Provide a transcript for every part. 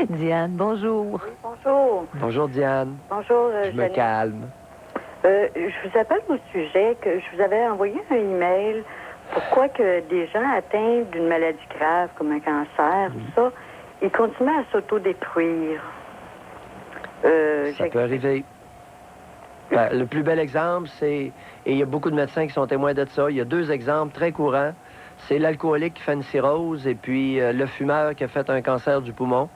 Diane, bonjour. Oui, bonjour. Bonjour, Diane. Bonjour, Je me Janine. calme. Je vous appelle au sujet que je vous avais envoyé un email. Pourquoi que des gens atteints d'une maladie grave, comme un cancer, tout ça, ils continuent à s'autodétruire. Ça peut arriver. Ben, le plus bel exemple, c'est, et il y a beaucoup de médecins qui sont témoins de ça, il y a 2 exemples très courants. C'est l'alcoolique qui fait une cirrhose et puis le fumeur qui a fait un cancer du poumon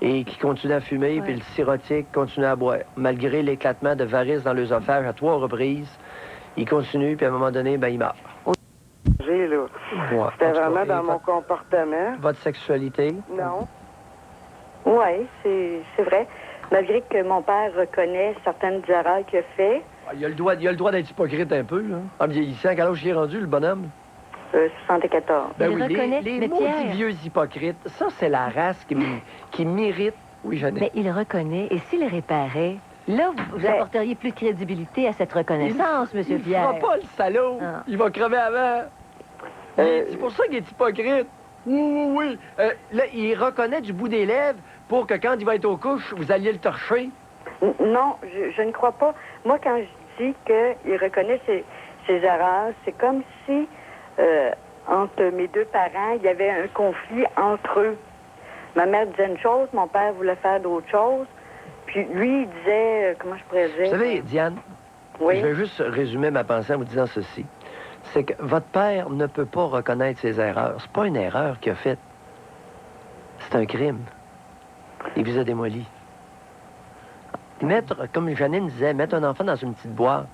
et qui continue à fumer, puis le cirrhotique continue à boire. Malgré l'éclatement de varices dans l'œsophage à 3 reprises, il continue, puis à un moment donné, ben, il meurt. Là. Ouais. C'était vraiment dans mon comportement. Votre sexualité? Non. Oui, c'est vrai. Malgré que mon père reconnaît certaines erreurs qu'il a fait. Il a le droit d'être hypocrite un peu, là. En vieillissant, à quel âge il est rendu, le bonhomme? 74. Ben Il oui, reconnaît, les mais maudits Pierre... vieux hypocrites, ça, c'est la race qui mérite. Oui, Jeannette. Mais il reconnaît, et s'il réparait, là, vous apporteriez plus de crédibilité à cette reconnaissance, M. Il Pierre. fera pas le salaud. Ah. Il va crever avant. C'est pour ça qu'il est hypocrite. Oui. Là, il reconnaît du bout des lèvres pour que quand il va être aux couches, vous alliez le torcher. Non, je ne crois pas. Moi, quand je dis qu'il reconnaît ses erreurs, c'est comme si, entre mes 2 parents, il y avait un conflit entre eux. Ma mère disait une chose, mon père voulait faire d'autres choses. Puis lui, il disait, comment je pourrais dire? Vous savez, Diane, Oui. je vais juste résumer ma pensée en vous disant ceci. C'est que votre père ne peut pas reconnaître ses erreurs. C'est pas une erreur qu'il a faite. C'est un crime. Il vous a démoli. Mettre, comme Janine disait, mettre un enfant dans une petite boîte,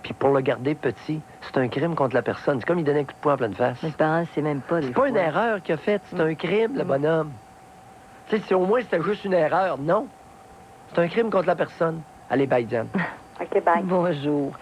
puis pour le garder petit, c'est un crime contre la personne. C'est comme il donnait un coup de poing en pleine face. Mais le parent ne sait même pas. C'est pas une erreur qu'il a faite, c'est un crime, le bonhomme. Tu sais, si au moins c'était juste une erreur, non. C'est un crime contre la personne. Allez, bye, Diane. OK, bye. Bonjour.